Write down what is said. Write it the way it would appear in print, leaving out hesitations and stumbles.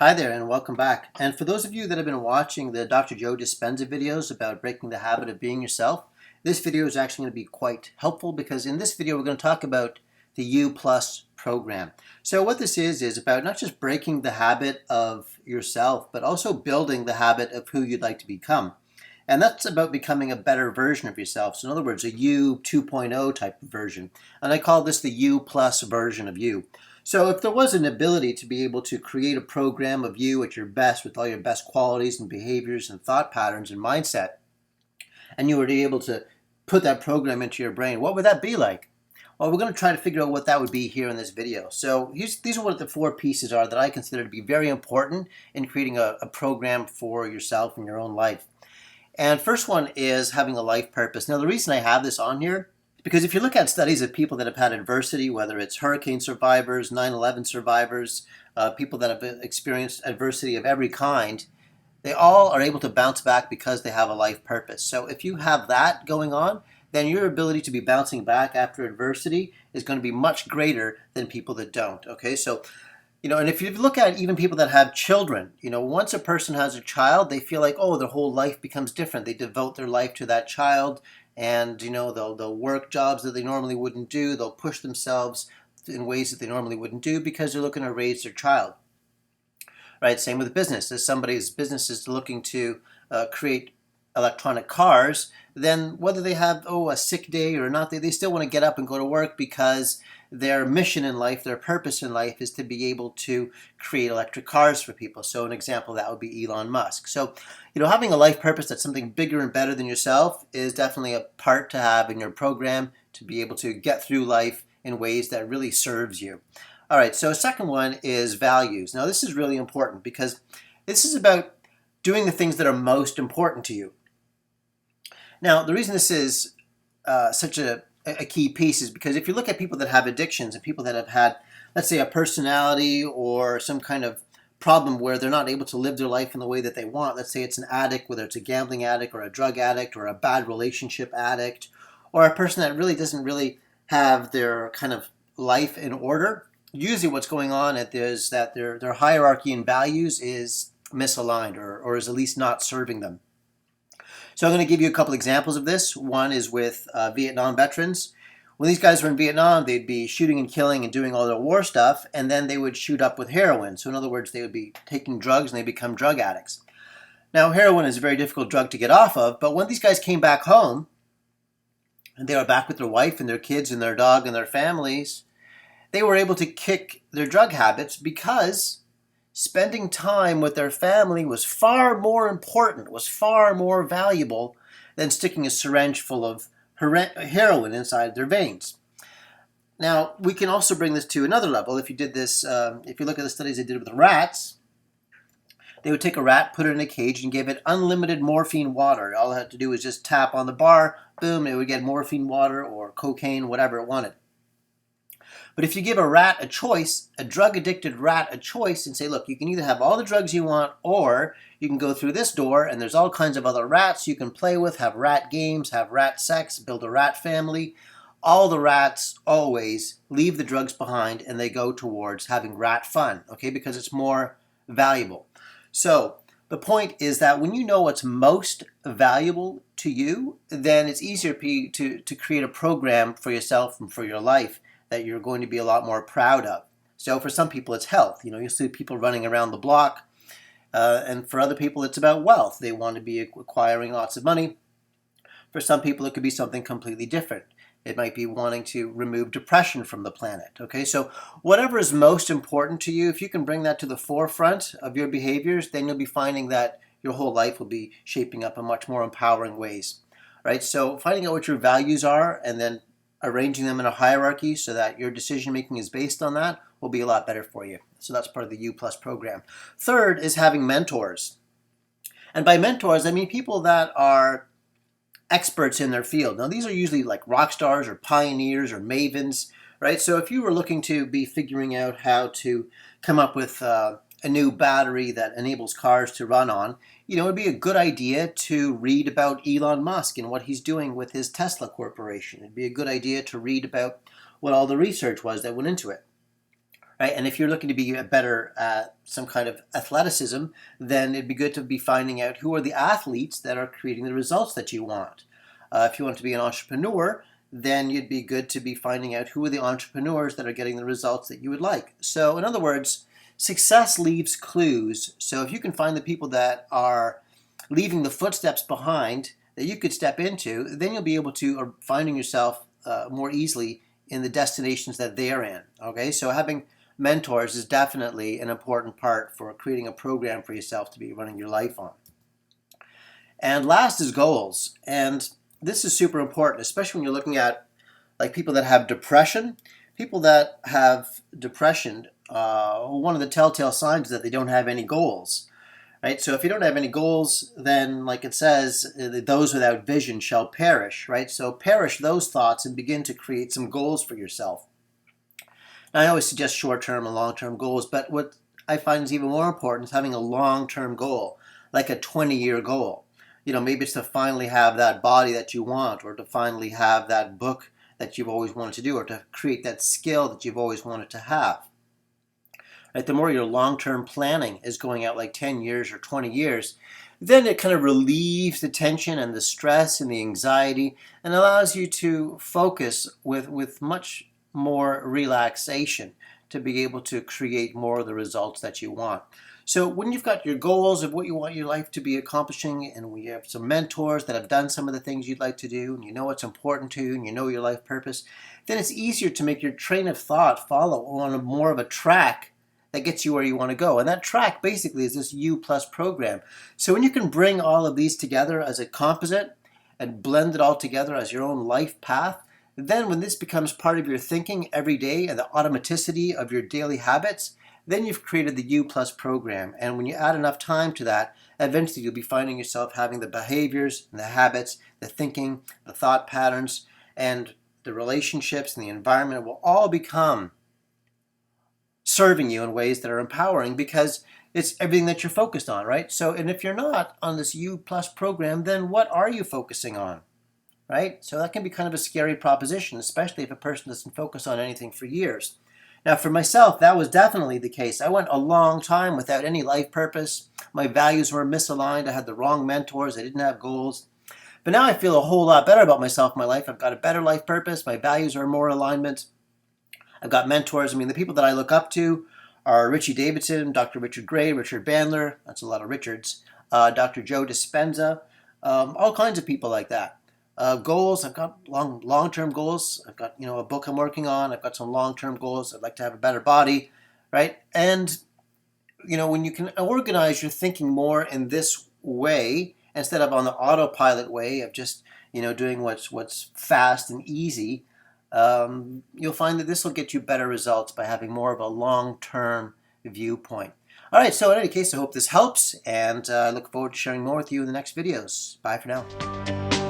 Hi there and welcome back. And for those of you that have been watching the Dr. Joe Dispenza videos about breaking the habit of being yourself, this video is actually going to be quite helpful because in this video we're going to talk about the U Plus program. So what this is about not just breaking the habit of yourself, but also building the habit of who you'd like to become. And that's about becoming a better version of yourself. So in other words, a U 2.0 type of version. And I call this the U Plus version of you. So if there was an ability to be able to create a program of you at your best with all your best qualities and behaviors and thought patterns and mindset, and you were able to put that program into your brain, what would that be like? Well, we're going to try to figure out what that would be here in this video. So these are what the four pieces are that I consider to be very important in creating a program for yourself in your own life. And first one is having a life purpose. Now, the reason I have this on here because if you look at studies of people that have had adversity, whether it's hurricane survivors, 9/11 survivors, people that have experienced adversity of every kind, they all are able to bounce back because they have a life purpose. So if you have that going on, then your ability to be bouncing back after adversity is going to be much greater than people that don't. Okay, so and if you look at even people that have children, once a person has a child, they feel like, oh, their whole life becomes different. They devote their life to that child, and they'll work jobs that they normally wouldn't do. They'll push themselves in ways that they normally wouldn't do because they're looking to raise their child. Right? Same with business. As somebody's business is looking to create electronic cars, then whether they have a sick day or not, they still want to get up and go to work because their mission in life, their purpose in life is to be able to create electric cars for people. So an example of that would be Elon Musk. So, having a life purpose that's something bigger and better than yourself is definitely a part to have in your program to be able to get through life in ways that really serves you. All right, so second one is values. Now this is really important because this is about doing the things that are most important to you. Now, the reason this is such a key piece is because if you look at people that have addictions and people that have had, let's say, a personality or some kind of problem where they're not able to live their life in the way that they want, let's say it's an addict, whether it's a gambling addict or a drug addict or a bad relationship addict, or a person that really doesn't have their kind of life in order, usually what's going on is that their hierarchy and values is misaligned or is at least not serving them. So I'm going to give you a couple examples of this. One is with Vietnam veterans. When these guys were in Vietnam, they'd be shooting and killing and doing all their war stuff, and then they would shoot up with heroin. So in other words, they would be taking drugs and they become drug addicts. Now, heroin is a very difficult drug to get off of, but when these guys came back home, and they were back with their wife and their kids and their dog and their families, they were able to kick their drug habits because spending time with their family was far more important, was far more valuable than sticking a syringe full of heroin inside their veins. Now, we can also bring this to another level. If you did this, if you look at the studies they did with rats, they would take a rat, put it in a cage, and give it unlimited morphine water. All it had to do was just tap on the bar, boom, it would get morphine water or cocaine, whatever it wanted. But if you give a rat a choice, a drug-addicted rat a choice, and say, look, you can either have all the drugs you want, or you can go through this door, and there's all kinds of other rats you can play with, have rat games, have rat sex, build a rat family. All the rats always leave the drugs behind, and they go towards having rat fun, okay, because it's more valuable. So the point is that when you know what's most valuable to you, then it's easier to create a program for yourself and for your life that you're going to be a lot more proud of. So for some people, it's health. You'll see people running around the block. And for other people, it's about wealth. They want to be acquiring lots of money. For some people, it could be something completely different. It might be wanting to remove depression from the planet. Okay, so whatever is most important to you, if you can bring that to the forefront of your behaviors, then you'll be finding that your whole life will be shaping up in much more empowering ways. Right? So finding out what your values are and then arranging them in a hierarchy so that your decision making is based on that will be a lot better for you. So that's part of the U Plus program. Third is having mentors. And by mentors, I mean people that are experts in their field. Now, these are usually like rock stars or pioneers or mavens, right? So if you were looking to be figuring out how to come up with a new battery that enables cars to run on, it would be a good idea to read about Elon Musk and what he's doing with his Tesla corporation. It'd be a good idea to read about what all the research was that went into it. right? And if you're looking to be better at some kind of athleticism, then it'd be good to be finding out who are the athletes that are creating the results that you want. If you want to be an entrepreneur, then you'd be good to be finding out who are the entrepreneurs that are getting the results that you would like. So in other words, success leaves clues. So if you can find the people that are leaving the footsteps behind that you could step into, then you'll be able to finding yourself more easily in the destinations that they're in. Okay, so having mentors is definitely an important part for creating a program for yourself to be running your life on. And last is goals. And this is super important, especially when you're looking at like people that have depression. People that have depression, one of the telltale signs is that they don't have any goals. Right? So if you don't have any goals, then like it says, those without vision shall perish, right? So perish those thoughts and begin to create some goals for yourself. Now, I always suggest short-term and long-term goals, but what I find is even more important is having a long-term goal, like a 20-year goal. You know, maybe it's to finally have that body that you want, or to finally have that book that you've always wanted to do, or to create that skill that you've always wanted to have. Right, the more your long-term planning is going out like 10 years or 20 years, then it kind of relieves the tension and the stress and the anxiety and allows you to focus with much more relaxation to be able to create more of the results that you want. So when you've got your goals of what you want your life to be accomplishing, and we have some mentors that have done some of the things you'd like to do, and you know what's important to you, and you know your life purpose, then it's easier to make your train of thought follow on more of a track that gets you where you want to go. And that track basically is this U+ program. So when you can bring all of these together as a composite and blend it all together as your own life path, then when this becomes part of your thinking every day and the automaticity of your daily habits, then you've created the U+ program. And when you add enough time to that, eventually you'll be finding yourself having the behaviors and the habits, the thinking, the thought patterns, and the relationships and the environment will all become serving you in ways that are empowering, because it's everything that you're focused on, right? So, and if you're not on this U+ program, then what are you focusing on, right? So that can be kind of a scary proposition, especially if a person doesn't focus on anything for years. Now, for myself, that was definitely the case. I went a long time without any life purpose. My values were misaligned. I had the wrong mentors. I didn't have goals. But now I feel a whole lot better about myself, my life. I've got a better life purpose. My values are more alignment. I've got mentors. I mean, the people that I look up to are Richie Davidson, Dr. Richard Gray, Richard Bandler. That's a lot of Richards. Dr. Joe Dispenza. All kinds of people like that. Goals, I've got long-term goals. I've got, a book I'm working on. I've got some long-term goals. I'd like to have a better body, right? And, when you can organize your thinking more in this way, instead of on the autopilot way of just, doing what's fast and easy, you'll find that this will get you better results by having more of a long-term viewpoint. All right, so in any case, I hope this helps, and I look forward to sharing more with you in the next videos. Bye for now.